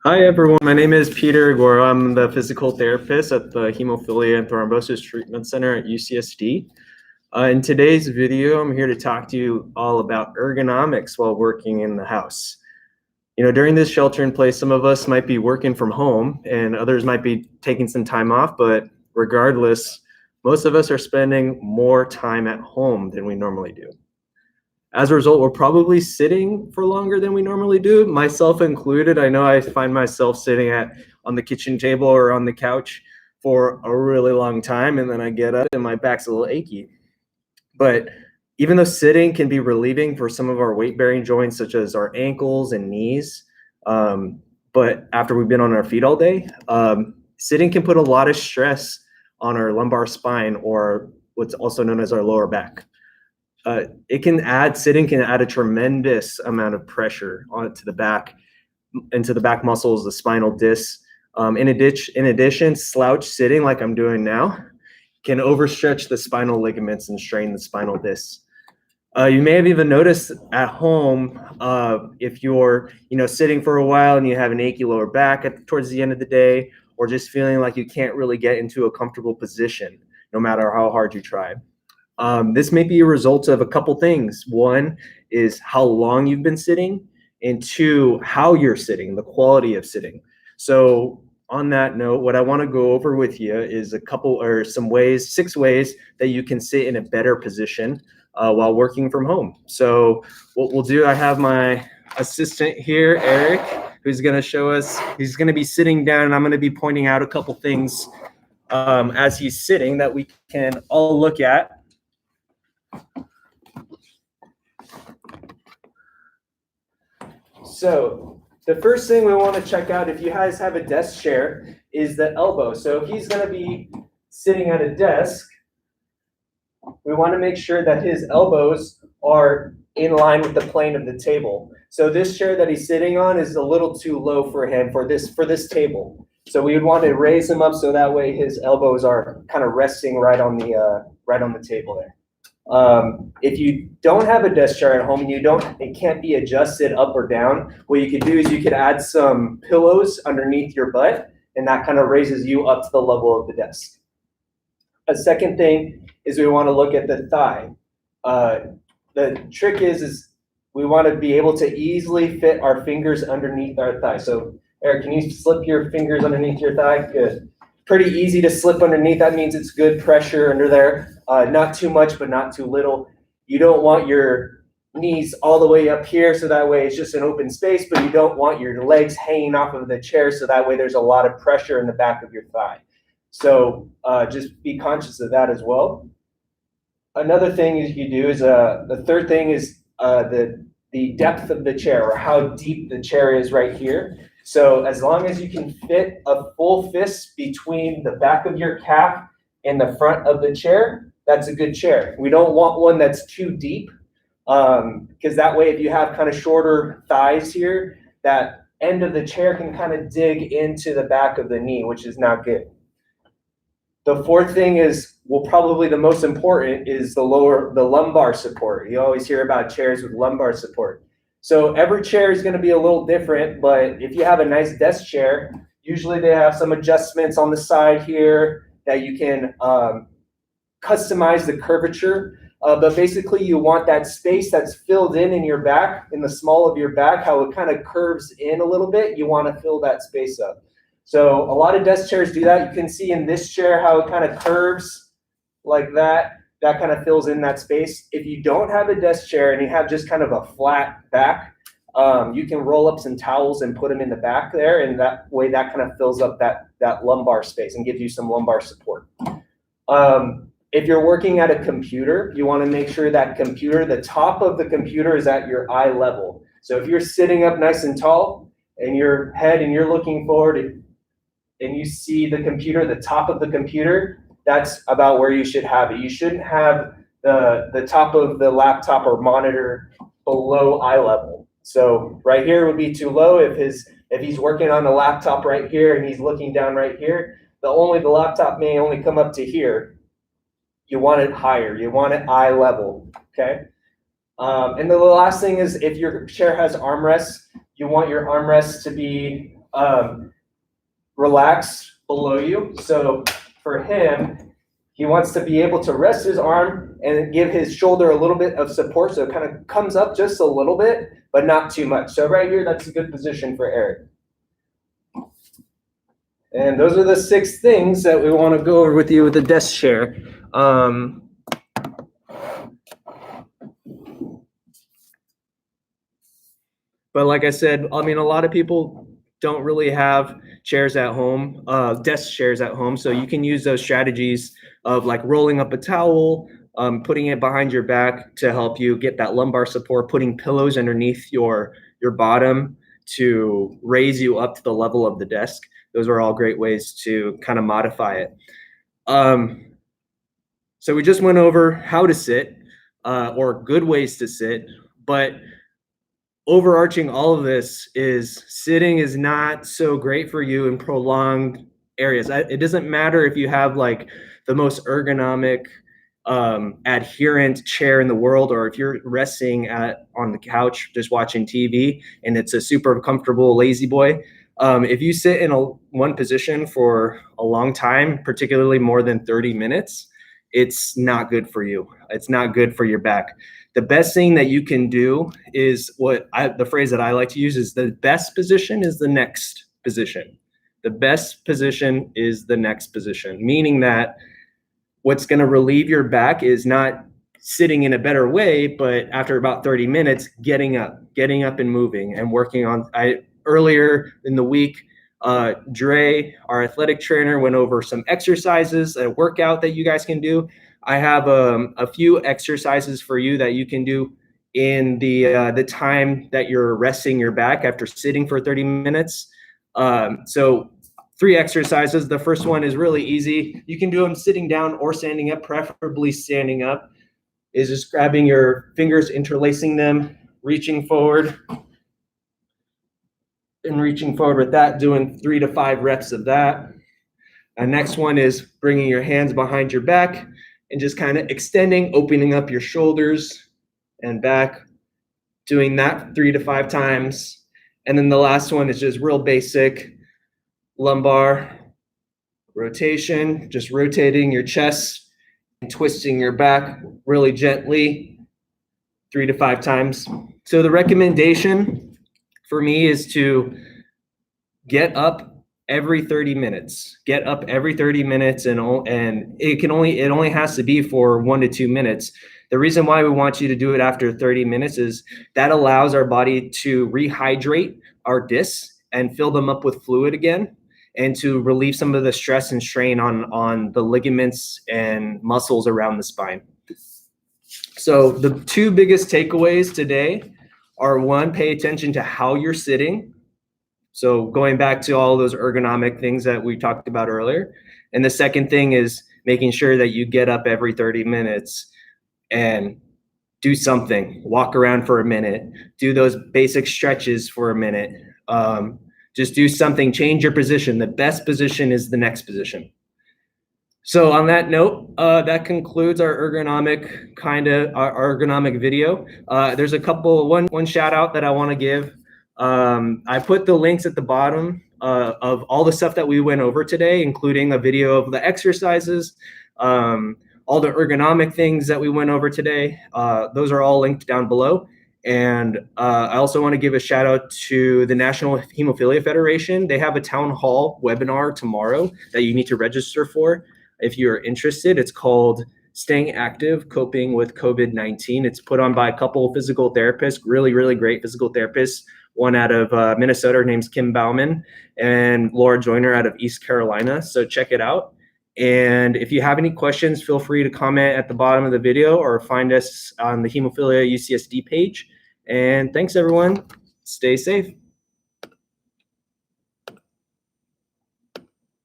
Hi everyone, my name is Peter Aguero. I'm the physical therapist at the Hemophilia and Thrombosis Treatment Center at UCSD. In today's video, I'm here to talk to you all about ergonomics while working in the house. You know, during this shelter in place, some of us might be working from home and others might be taking some time off, but regardless, most of us are spending more time at home than we normally do. As a result, we're probably sitting for longer than we normally do, myself included. I know I find myself sitting on the kitchen table or on the couch for a really long time, and then I get up and my back's a little achy. But even though sitting can be relieving for some of our weight-bearing joints, such as our ankles and knees, but after we've been on our feet all day, sitting can put a lot of stress on our lumbar spine, or what's also known as our lower back. Sitting can add a tremendous amount of pressure onto the back, into the back muscles, the spinal discs. In addition, slouch sitting like I'm doing now can overstretch the spinal ligaments and strain the spinal discs. You may have even noticed at home, if you're sitting for a while and you have an achy lower back towards the end of the day, or just feeling like you can't really get into a comfortable position no matter how hard you try. This may be a result of a couple things. One is how long you've been sitting, and two, how you're sitting, the quality of sitting. So on that note, what I want to go over with you is six ways that you can sit in a better position while working from home. So what we'll do, I have my assistant here, Eric, who's going to show us. He's going to be sitting down, and I'm going to be pointing out a couple things as he's sitting that we can all look at. So the first thing we want to check out, if you guys have a desk chair, is the elbow. So if he's going to be sitting at a desk, we want to make sure that his elbows are in line with the plane of the table. So this chair that he's sitting on is a little too low for him for this table. So we would want to raise him up so that way his elbows are kind of resting right on the table there. If you don't have a desk chair at home and it can't be adjusted up or down, what you could do is you could add some pillows underneath your butt, and that kind of raises you up to the level of the desk. A second thing is we want to look at the thigh. The trick is we want to be able to easily fit our fingers underneath our thigh. So Eric, can you slip your fingers underneath your thigh? Good. Pretty easy to slip underneath. That means it's good pressure under there. Not too much, but not too little. You don't want your knees all the way up here, so that way it's just an open space, but you don't want your legs hanging off of the chair, so that way there's a lot of pressure in the back of your thigh. So just be conscious of that as well. Another thing you do is, the third thing is the depth of the chair, or how deep the chair is right here. So as long as you can fit a full fist between the back of your calf and the front of the chair, that's a good chair. We don't want one that's too deep, because that way if you have kind of shorter thighs here, that end of the chair can kind of dig into the back of the knee, which is not good. The fourth thing is, well, probably the most important, is the lumbar support. You always hear about chairs with lumbar support. So every chair is going to be a little different, but if you have a nice desk chair, usually they have some adjustments on the side here that you can customize the curvature. But basically you want that space that's filled in your back, in the small of your back, how it kind of curves in a little bit. You want to fill that space up. So a lot of desk chairs do that. You can see in this chair how it kind of curves like that. That kind of fills in that space. If you don't have a desk chair and you have just kind of a flat back, you can roll up some towels and put them in the back there, and that way that kind of fills up that lumbar space and gives you some lumbar support. If you're working at a computer, you want to make sure that the top of the computer is at your eye level. So if you're sitting up nice and tall and your head and you're looking forward and you see the computer, the top of the computer, that's about where you should have it. You shouldn't have the top of the laptop or monitor below eye level. So right here would be too low. If he's working on the laptop right here and he's looking down right here, the laptop may only come up to here. You want it higher. You want it eye level. Okay. And the last thing is, if your chair has armrests, you want your armrests to be relaxed below you. So for him, he wants to be able to rest his arm and give his shoulder a little bit of support, so it kind of comes up just a little bit, but not too much. So right here, that's a good position for Eric. And those are the 6 things that we want to go over with you with the desk chair. But like I said, I mean, a lot of people don't really have chairs at home, desk chairs at home. So you can use those strategies of like rolling up a towel, putting it behind your back to help you get that lumbar support, putting pillows underneath your bottom to raise you up to the level of the desk. Those are all great ways to kind of modify it. So we just went over how to sit, or good ways to sit, but overarching all of this is sitting is not so great for you in prolonged areas. It doesn't matter if you have like the most ergonomic adherent chair in the world, or if you're resting on the couch just watching TV and it's a super comfortable lazy boy. If you sit in one position for a long time, particularly more than 30 minutes, it's not good for you. It's not good for your back. The best thing that you can do is the phrase that I like to use is, the best position is the next position. The best position is the next position, meaning that what's going to relieve your back is not sitting in a better way, but after about 30 minutes, getting up and moving and working on. Earlier in the week, Dre, our athletic trainer, went over some exercises, a workout that you guys can do. I have a few exercises for you that you can do in the time that you're resting your back after sitting for 30 minutes. So 3 exercises. The first one is really easy. You can do them sitting down or standing up, preferably standing up. Is just grabbing your fingers, interlacing them, reaching forward, and reaching forward with that, doing 3 to 5 reps of that. And next one is bringing your hands behind your back and just kind of extending, opening up your shoulders and back, doing that 3 to 5 times. And then the last one is just real basic lumbar rotation, just rotating your chest and twisting your back really gently 3 to 5 times. So the recommendation for me is to get up every 30 minutes. Get up every 30 minutes, and it only has to be for 1 to 2 minutes. The reason why we want you to do it after 30 minutes is that allows our body to rehydrate our discs and fill them up with fluid again, and to relieve some of the stress and strain on the ligaments and muscles around the spine. So the 2 biggest takeaways today are, 1, pay attention to how you're sitting. So going back to all those ergonomic things that we talked about earlier. And the second thing is making sure that you get up every 30 minutes and do something. Walk around for a minute, do those basic stretches for a minute. Just do something, change your position. The best position is the next position. So on that note, that concludes our ergonomic video. There's one shout out that I want to give. I put the links at the bottom of all the stuff that we went over today, including a video of the exercises, all the ergonomic things that we went over today. Those are all linked down below. And I also want to give a shout out to the National Hemophilia Federation. They have a town hall webinar tomorrow that you need to register for if you're interested. It's called Staying Active, Coping with COVID-19. It's put on by a couple of physical therapists, really, really great physical therapists. One out of Minnesota, her name's Kim Bauman, and Laura Joyner out of East Carolina. So check it out. And if you have any questions, feel free to comment at the bottom of the video or find us on the Hemophilia UCSD page. And thanks, everyone. Stay safe.